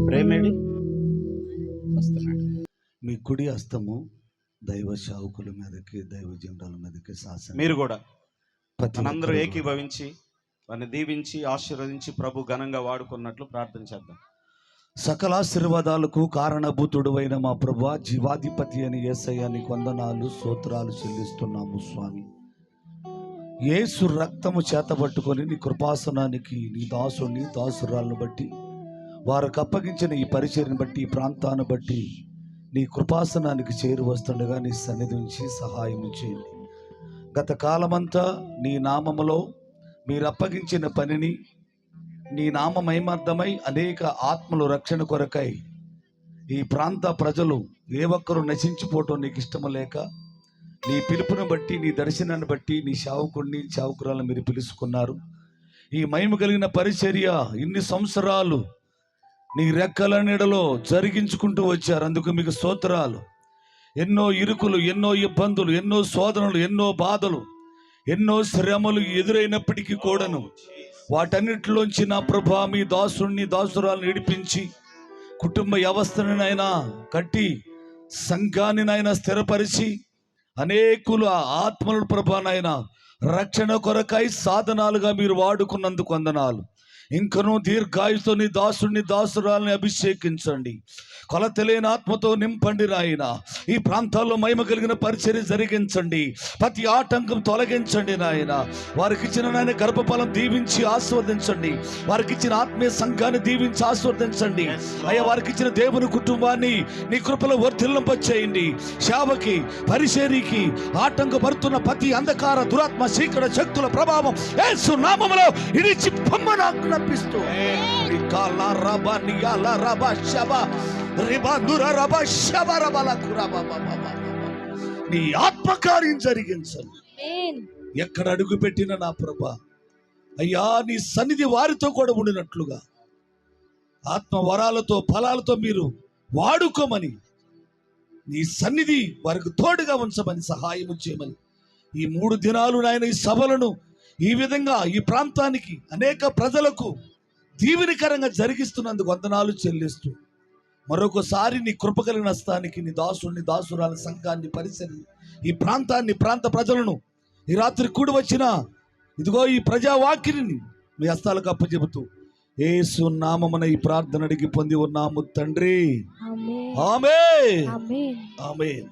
ప్రేమేడి వస్తున్నాడు. మీ కుడి హస్తము దైవ శావుకుల మీదకి, దైవ జెండాల మీదకి శాసనం. మీరు కూడా మనందరూ ఏకీభవించి వారిని దీవించి ఆశీర్వదించి ప్రభు ఘనంగా వాడుకున్నట్లు ప్రార్థన చేద్దాం. సకల ఆశీర్వాదాలకు కారణభూతుడు అయిన మా ప్రభు, జీవాధిపతి అని యేసయ్య నీకు వందనాలు స్తోత్రాలు చెల్లిస్తున్నాము స్వామి. యేసు రక్తము చేతబట్టుకొని నీ కృపాసనానికి నీ దాసుని దాసురాలను బట్టి, వారికి అప్పగించిన ఈ పరిచర్ని బట్టి, ఈ ప్రాంతాన్ని బట్టి నీ కృపాసనానికి చేరు వస్తుండగా నీ సన్నిధి నుంచి సహాయం చేయండి. గత కాలమంతా నీ నామములో మీరు అప్పగించిన పనిని నీ నామ మహిమార్థమై అనేక ఆత్మలు రక్షణ కొరకై ఈ ప్రాంత ప్రజలు ఏ ఒక్కరూ నశించిపోవటం నీకు ఇష్టము లేక, నీ పిలుపుని బట్టి, నీ దర్శనాన్ని బట్టి నీ సేవకుడిని సేవకురాలను మీరు పిలుచుకున్నారు. ఈ మహిమ కలిగిన పరిచర్య ఇన్ని సంవత్సరాలు నీ రెక్కల నీడలో జరిగించుకుంటూ వచ్చారు. అందుకు మీకు స్తోత్రాలు. ఎన్నో ఇరుకులు, ఎన్నో ఇబ్బందులు, ఎన్నో శోధనలు, ఎన్నో బాధలు, ఎన్నో శ్రమలు ఎదురైనప్పటికీ కూడాను వాటన్నిటిలోంచి నా ప్రభా మీ దాసుడిని దాసురాలను విడిపించి కుటుంబ వ్యవస్థనైనా కట్టి సంఘాన్ని నాయన స్థిరపరిచి అనేకులు ఆత్మల ప్రభానైనా రక్షణ కొరకై సాధనాలుగా మీరు వాడుకున్నందుకు వందనాలు. ఇంకనూ దీర్ఘాయుతో నీ దాసుడిని దాసురాలని అభిషేకించండి. కొలతలేని ఆత్మతో నింపండి నాయన. ఈ ప్రాంతాల్లో మహిమ కలిగిన పరిచర్య జరిగించండి. ప్రతి ఆటంకం తొలగించండి నాయన. వారికి ఇచ్చిన నాయన గర్భఫలం దీవించి ఆస్వాదించండి. వారికి ఇచ్చిన ఆత్మీయ సంఘాన్ని దీవించి ఆస్వాదించండి అయ్యా. వారికి ఇచ్చిన దేవుని కుటుంబాన్ని నీ కృపలో వర్ధిల్లింపచేయండి. సేవకి పరిచర్యకి ఆటంకపడుతున్న ప్రతి అంధకార దురాత్మ చీకటి శక్తుల ప్రభావం యేసు నామములో ఇడిచి పొమ్మనాకు నప్పిస్తూ నీ ఆత్మకార్యం జరిగించండి. ఎక్కడ అడుగు పెట్టిన నా ప్రభా అయ్యా నీ సన్నిధి వారితో కూడా ఉండినట్లుగా ఆత్మ వరాలతో ఫలాలతో మీరు వాడుకోమని, నీ సన్నిధి వారికి తోడుగా ఉంచమని సహాయం చేయమని ఈ 3 దినాలు నాయన ఈ సభలను ఈ విధంగా ఈ ప్రాంతానికి అనేక ప్రజలకు దీవెనకరంగా జరిగిస్తున్నందుకు వందనాలు చెల్లిస్తూ మరొకసారి నీ కృప కలిగిన స్థానికి నీ దాసుని దాసురాల సంఘాన్ని పరిసరి ఈ ప్రాంతాన్ని ప్రాంత ప్రజలను ఈ రాత్రి కూడి వచ్చిన ఇదిగో ఈ ప్రజావాక్యని మీ హస్తాలకు అప్పచెబుతూ యేసు నామమున ఈ ప్రార్థన అడిగి పొంది ఉన్నాము తండ్రి. ఆమేన్ ఆమేన్ ఆమేన్.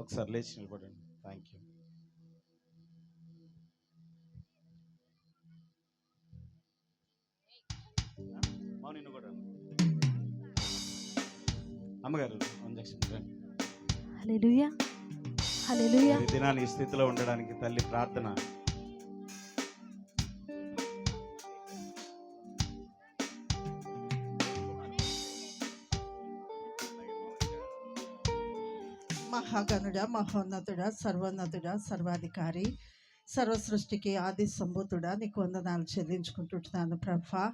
ఒకసారి లేచి నిలబడండి. Thank you. నిన్ను కూడా అమ్మగారు హల్లెలూయా హల్లెలూయా. ఈ దినాన్ని ఈ స్థితిలో ఉండడానికి తల్లి ప్రార్థన. మహాగణుడ, మహోన్నతుడ, సర్వోన్నతుడ, సర్వాధికారి, సర్వసృష్టికి ఆది సంభూతుడా నీకు వందనాలు చెల్లించుకుంటున్నాను ప్రభా.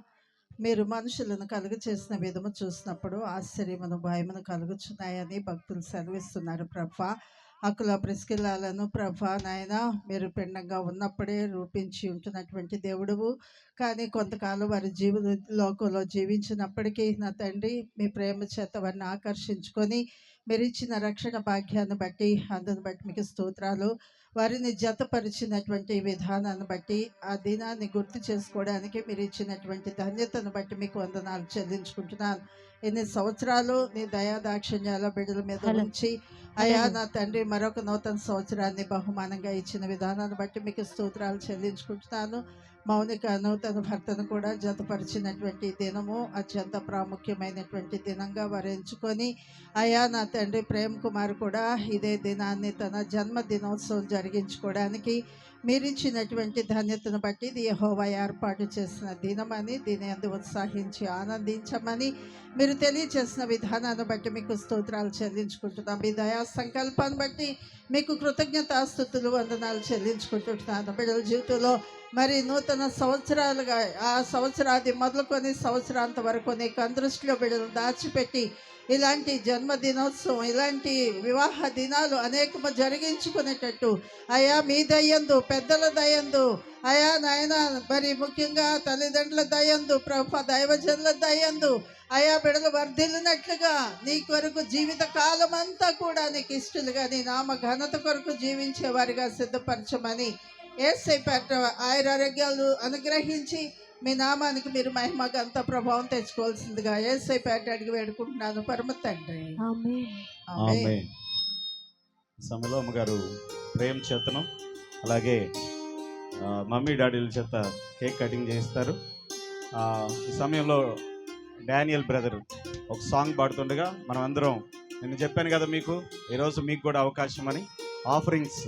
మీరు మనుషులను కలుగు చేసిన విధము చూసినప్పుడు ఆశ్చర్యమును భయమును కలుగుచున్నాయని భక్తులు సెలవిస్తున్నారు ప్రభా. అకుల ప్రిస్కిల్లాలను ప్రభా నాయన మీరు పిండంగా ఉన్నప్పుడే రూపించి ఉంటున్నటువంటి దేవుడువు. కానీ కొంతకాలం వారి లోకంలో జీవించినప్పటికీ నా తండ్రి మీ ప్రేమ చేత వారిని ఆకర్షించుకొని మీరు ఇచ్చిన రక్షణ భాగ్యాన్ని బట్టి అందుని బట్టి మీకు స్తోత్రాలు. వారిని జతపరిచినటువంటి విధానాన్ని బట్టి ఆ దినాన్ని గుర్తు చేసుకోవడానికి మీరు ఇచ్చినటువంటి ధన్యతను బట్టి మీకు వందనాలు చెల్లించుకుంటున్నాను. ఎన్ని సంవత్సరాలు నీ దయాదాక్షిణ్యాల బిడ్డల మీద ఉంచి అయా నా తండ్రి మరొక నూతన సంవత్సరాన్ని బహుమానంగా ఇచ్చిన విధానాన్ని బట్టి మీకు స్తోత్రాలు చెల్లించుకుంటున్నాను. మౌనికను తన భర్తను కూడా జతపరిచినటువంటి దినము అత్యంత ప్రాముఖ్యమైనటువంటి దినంగా వారు ఎంచుకొని అయా నా తండ్రి ప్రేమ్ కుమార్ కూడా ఇదే దినాన్ని తన జన్మదినోత్సవం జరిగించుకోవడానికి మీరు ఇచ్చినటువంటి ధన్యతను బట్టి ఇది యెహోవా ఏర్పాటు చేసిన దినమని దీని అందు ఉత్సాహించి ఆనందించమని మీరు తెలియచేసిన విధానాన్ని బట్టి మీకు స్తోత్రాలు చెల్లించుకుంటున్నాం. మీ దయా సంకల్పాన్ని బట్టి మీకు కృతజ్ఞతాస్తుతులు వందనాలు చెల్లించుకుంటున్నాను. బిడ్డల జీవితంలో మరి నూతన సంవత్సరాలుగా ఆ సంవత్సరాది మొదలుకొని సంవత్సరాంత వరకు నీకు దృష్టిలో బిడ్డలు దాచిపెట్టి ఇలాంటి జన్మదినోత్సవం, ఇలాంటి వివాహ దినాలు అనేకము జరిగించుకునేటట్టు అయా మీ దయందు, పెద్దల దయందు అయా నాయన, మరి ముఖ్యంగా తల్లిదండ్రుల దయందు ప్రభు, దైవజనుల దయందు అయా బిడలు వర్ధిల్లినట్లుగా నీ కొరకు జీవిత కాలం అంతా కూడా నీకు ఇష్టలుగా నీ నామ ఘనత కొరకు జీవించే వారిగా సిద్ధపరచమని యేసయ్య పేరట ఆయురారోగ్యాలు అనుగ్రహించి మీ నామానికి మీరు మహిమ ఘనత ప్రభావం తెచ్చుకోవాల్సిందిగా యేసయ్య పేరట అడిగి వేడుకుంటున్నాను పరమ తండ్రి. ఆమేన్. ఆమేన్. సమయంలో అమ్మగారు ప్రేమ చేతను అలాగే మమ్మీ డాడీల చేత కేక్ కటింగ్ చేస్తారు. ఈ సమయంలో డానియల్ బ్రదర్ ఒక సాంగ్ పాడుతుండగా మనం అందరం, నేను చెప్పాను కదా మీకు ఈరోజు మీకు కూడా అవకాశం అని, ఆఫరింగ్స్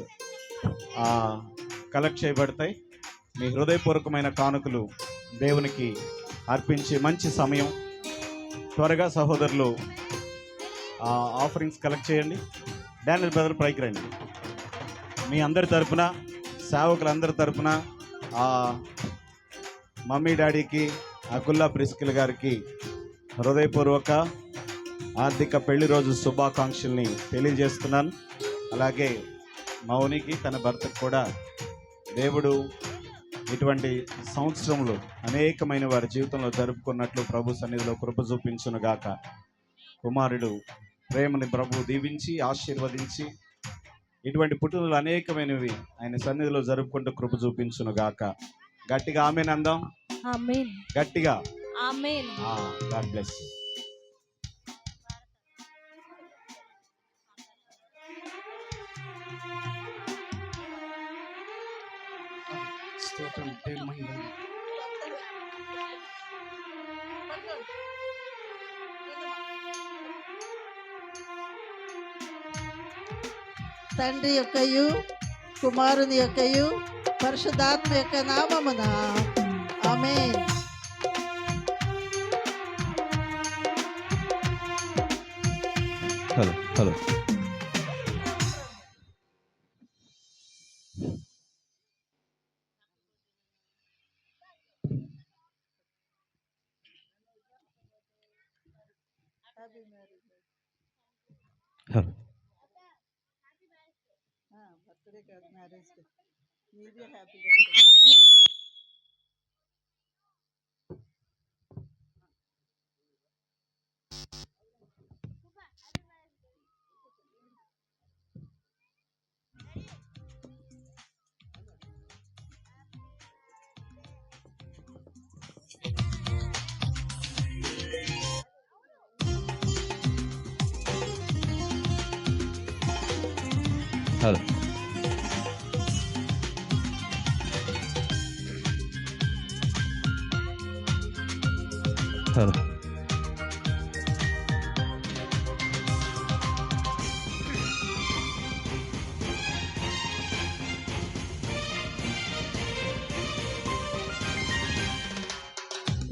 కలెక్ట్ చేయబడతాయి. మీ హృదయపూర్వకమైన కానుకలు దేవునికి అర్పించే మంచి సమయం. త్వరగా సహోదరులు ఆఫరింగ్స్ కలెక్ట్ చేయండి. డానియల్ బ్రదర్ పైకి రండి. మీ అందరి తరపున, సేవకులందరి తరపున మమ్మీ డాడీకి, అకుల్లా ప్రిస్కిల్ గారికి హృదయపూర్వక ఆర్థిక పెళ్లి రోజు శుభాకాంక్షల్ని తెలియజేస్తున్నాను. అలాగే మౌనికి, తన భర్తకు కూడా దేవుడు ఇటువంటి సంవత్సరంలో అనేకమైన వారి జీవితంలో జరుపుకున్నట్లు ప్రభు సన్నిధిలో కృప చూపించునుగాక. కుమారుడు ప్రేమని ప్రభు దీవించి ఆశీర్వదించి ఇటువంటి పుట్టుదలు అనేకమైనవి ఆయన సన్నిధిలో జరుపుకుంటూ కృప చూపించునుగాక. గట్టిగా ఆమేన్ అందాం. ఆమేన్. గట్టిగా ఆమేన్. God bless you. స్తోత్రం, దేవుని మహిమ. తండ్రి యొక్కయు కుమారుని యొక్కయు పరిశుద్ధాత్మ యొక్క నామమున ఆమేన్. హలో హలో హలో బర్త్డే కాదు, మ్యారేజ్ డే. మీది హ్యాపీ బర్త్డే. హలో హలో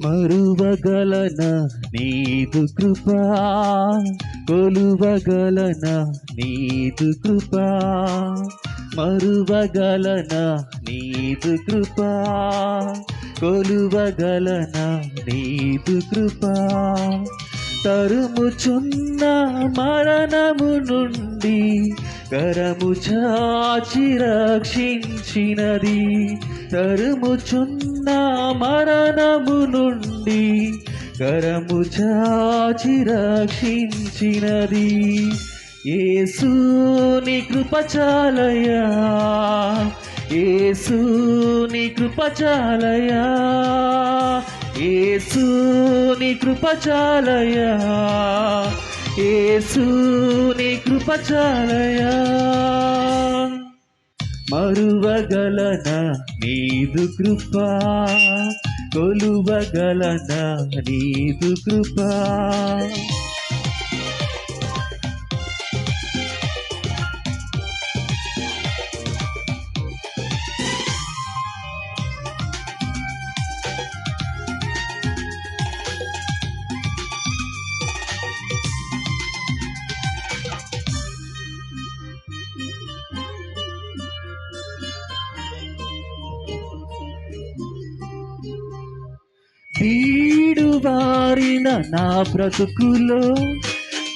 మరువగలన నీదు కృపా, కొలువగలన నీదు కృపా, మరువగలన నీదు కృపా, కొలువగలన నీదు కృపా, తరుముచున్న మరణము నుండి కరము చాచి రక్షించినది, తరుముచున్న మరణము నుండి కరము చాచి రక్షించినది. యేసు నీ కృప చాలయా, యేసు నీ కృప చాలయా, యేసు నీ కృప చాలయా, యేసు నీ కృప చాలయా. మరువగలన నీదు కృపా, కొలువగలన నీదు కృపా. బీడు వారిన నా బ్రతుకులో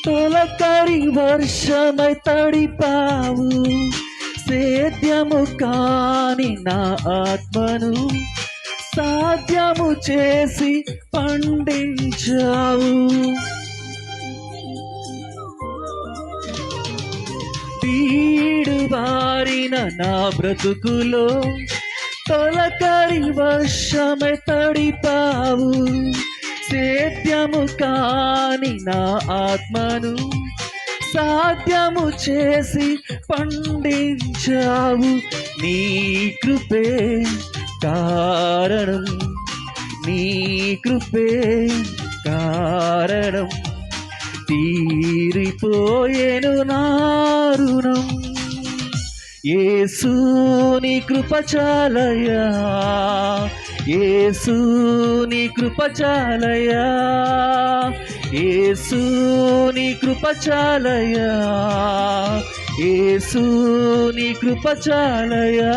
తొలకరి వర్షమై తడిపావు, సేద్యము కాని నా ఆత్మను సాధ్యము చేసి పండించావు. బీడు బారిన నా బ్రతుకులో తొలకరి వర్షమై తడిపావు, సేద్యము కాని నా ఆత్మను సాధ్యము చేసి పండించావు. నీ కృపే కారణం, నీ కృపే కారణం, తీరిపోయేను నా రుణం. యేసు నీ కృప చాలయ్యా, యేసు నీ కృప చాలయ్యా, యేసు నీ కృప చాలయ్యా, యేసు నీ కృప చాలయ్యా.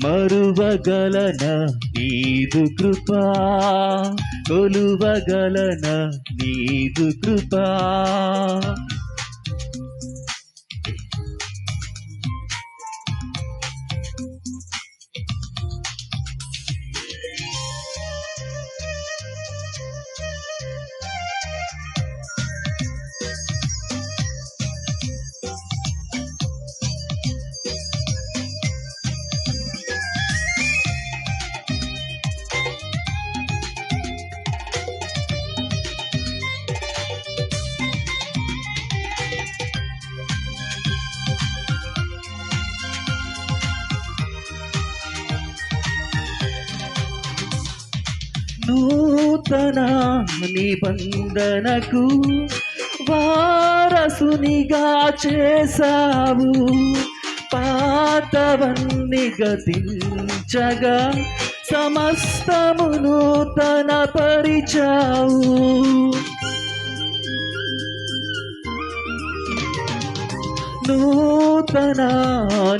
మరువగలనా నీదు కృపా, కొలువగలనా నీదు కృపా. నూతన నిబంధనకు వారసునిగా చేసావు, పాతవన్నీ గతించగా సమస్తము నూతన పరిచావు. నూతన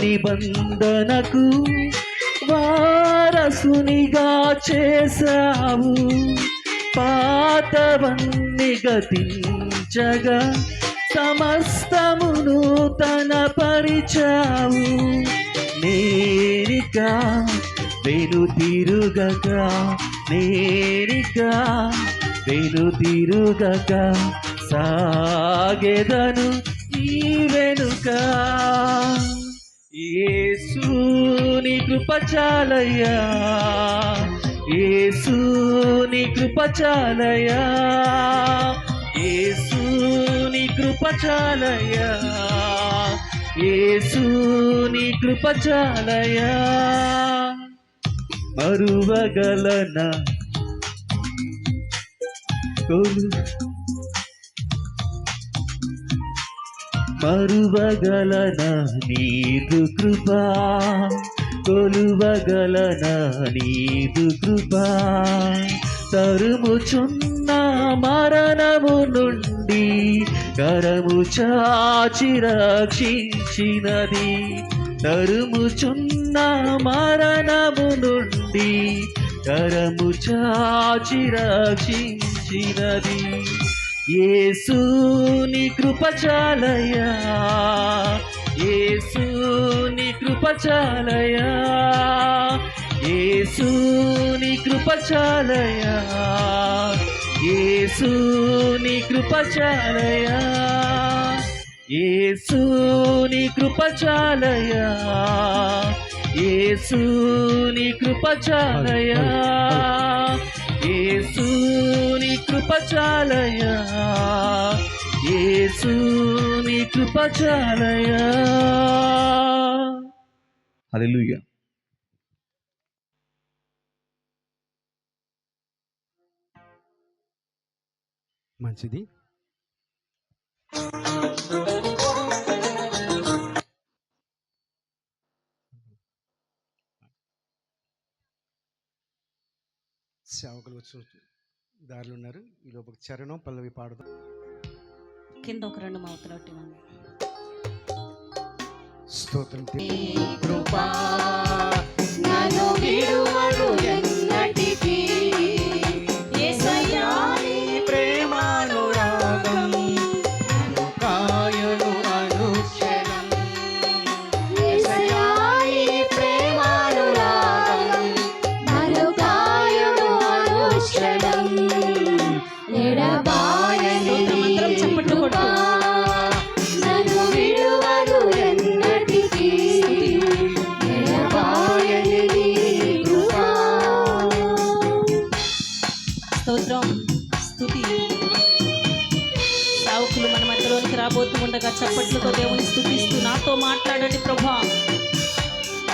నిబంధనకు వారసునిగా చేసావు, పాతవన్నీ గతించగా సమస్తము నూతన పరిచావు. నేనిక వెనుతిరుగక, నేనిక వెనుతిరుగక సాగెదను నీ వెనుక. యేసు నీ కృప చాలయ్యా, యేసు నీ కృప చాలయ్యా, యేసు నీ కృప చాలయ్యా, యేసు నీ కృప చాలయ్యా. మరువగలనా మరువగలనా నీదు కృపా, కొలువగలనా నీదు కృపా. తరుముచున్న మరణము నుండి కరము చాచి రక్షించినది, తరుముచున్న మరణము నుండి కరము చాచి రక్షించినది. యేసు నీ కృప చాలయ్యా, యేసు నీ కృప చాలయ్యా, యేసు నీ కృప చాలయ్యా, యేసు నీ కృప చాలయ్యా, యేసు నీ కృప చాలయ్యా, యేసు నీ కృప చాలయ్యా, యేసు నీ కృప చాలయ్యా, యేసు నీ కృప చాలయ్యా. హల్లెలూయా. మంచిది. సేవకులు వచ్చి దారిలో ఉన్నారు. ఈ లోపల చరణం పల్లవి పాడదాం. కింద ఒక రెండు మౌతులొట్టి స్తోత్రం. కృపా నన్ను విడువదు ఎన్నటికీ, యేసయ్యా నీ ప్రేమానురాగం గట్టిగా చప్పట్లతో దేవుని స్తుతిస్తూ నాతో మాట్లాడండి ప్రభా.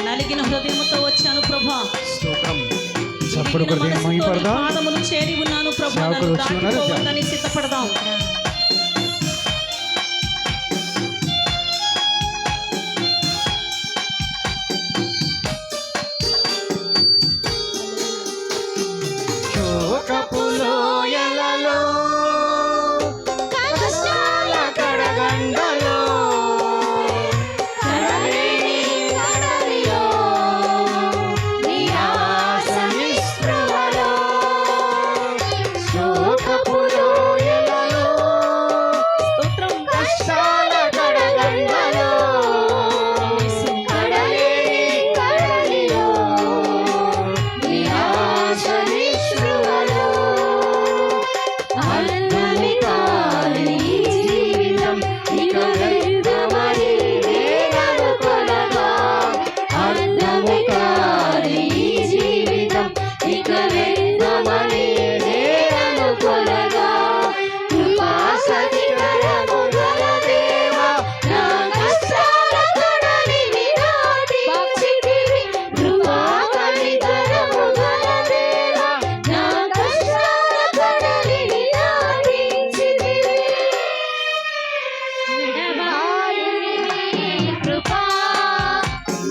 నలిగిన హృదయముతో వచ్చాను ప్రభా. స్తోత్రం. విరిగిన చప్పుడు కొరకు మనసుతో నీ మహిమపడదాం. పాదములు చేరి ఉన్నాను ప్రభా. సేవకులు నన్ను వచ్చి ఉన్నారు. దాటిపోవద్దని సిద్ధపడదాం. శోకపు లోయలలో కష్టాల కడగండలో కడలేని కడలిలో నిరాశ నిస్పృహలో శోకపు లోయలలో స్తోత్రం. కష్టాల కడగండలో కడలేని కడలిలో నిరాశ నిస్పృహలో అన్నమి కాని జీవితం ఇక వ్యర్థమని నేననుకొనగా అన్నమి కాని జీవితం ఇక వ్యర్థమని నేననుకొనగా కృపా సతికరము గల దేవా నా కష్టాల కడలిని దాటించితివి. కృపా కనికరము గల దేవా నా కష్టాల కడలిని దాటించితివి. విడబాయని నీ కృపా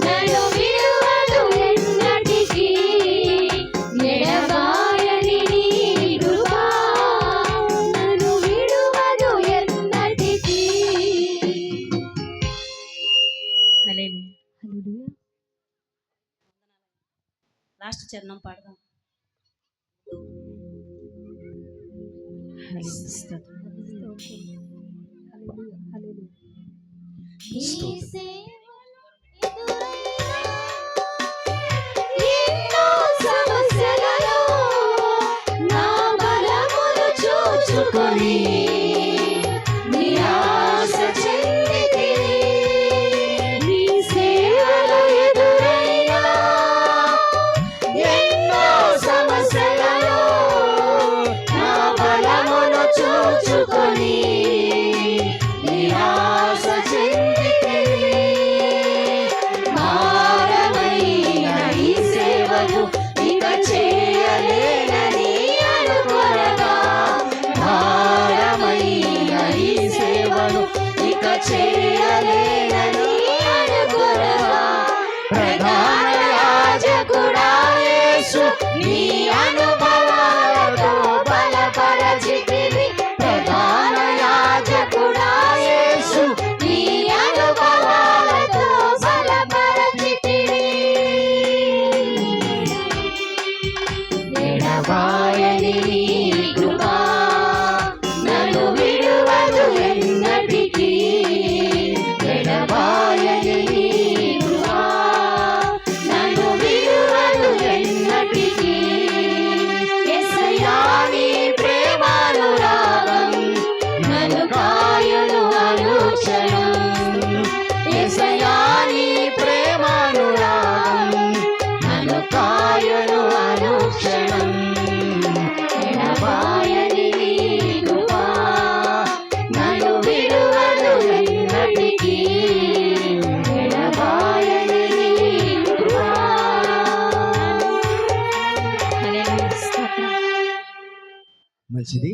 నన్ను విడువదు ఎన్నటికీ. ఎడబాయని నీ కృపా నన్ను విడువదు ఎన్నటికీ. హల్లెలూయా. లాస్ట్ చరణం పాడదాం. హల్లెలూయా. స్తోత్రం. స్తోత్రం. ఎన్నో సమస్యలలో నా బలమును చూచుకొని నిరాశ చెందితిని. నీ సేవలు ఎదురైనా ఎన్నో సమస్యలలో నా బలమును చూచుకొని నిరాశ చెందితిని. భారమైన ఈ సేవను ఇక చేయలేనని అనుకొనగా భారమైన ఈ సేవను ఇక చేయలేనని అనుకొనగా ప్రధాన యాజకుడా యేసు నీ అనుభవాలతో బలపరచితివి. ప్రధాన యాజకుడా యేసు నీ అనుభవాలతో బలపరచితివి. ఎడబాయని నీ కృపా నన్ను విడువదు ఎన్నటికీ. ఎడబాయని నీ కృపా నన్ను విడువదు ఎన్నటికీ. యేసయ్యా నీ ప్రేమానురాగం నన్ను కాయును అనుక్షణం. యేసయ్యా నీ ప్రేమానురాగం నన్ను కాయును అనుక్షణం. ఎడబాయని నీ కృపా నన్ను విడువదు ఎన్నటికీ. ఎడబాయని నీ కృపా. హల్లెలూయా. స్తోత్రం. మంచిది.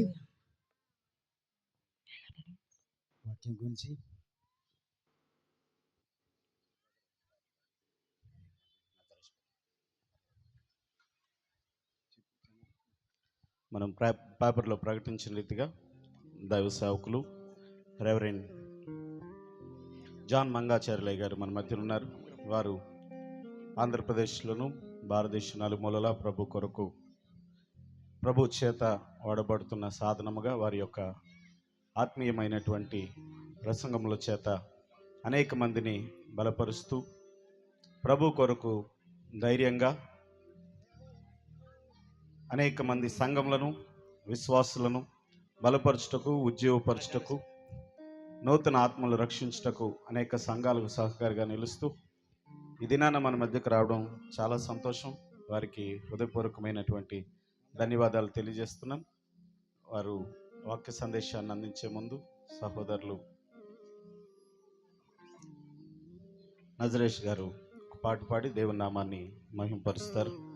వాక్యం గురించి మనం పేపర్లో ప్రకటించిన రీతిగా దైవ సేవకులు రెవరెండ్ జాన్ మంగాచార్యులయ్య గారు మన మధ్య ఉన్నారు. వారు ఆంధ్రప్రదేశ్లోను భారతదేశ నలుమూలలా ప్రభు కొరకు ప్రభు చేత వాడబడుతున్న సాధనముగా వారి యొక్క ఆత్మీయమైనటువంటి ప్రసంగముల చేత అనేక మందిని బలపరుస్తూ ప్రభు కొరకు ధైర్యంగా అనేక మంది సంఘములను విశ్వాసులను బలపరచుటకు ఉద్యోగపరచుటకు నూతన ఆత్మలు రక్షించుటకు అనేక సంఘాలకు సహకారిగా నిలుస్తూ ఈ దినాన మన మధ్యకు రావడం చాలా సంతోషం. వారికి హృదయపూర్వకమైనటువంటి ధన్యవాదాలు తెలియజేస్తున్నాం. వారు వాక్య సందేశాన్ని అందించే ముందు సహోదరులు నజరేష్ గారు ఒక పాట పాడి దేవుని నామాన్ని మహింపరుస్తారు.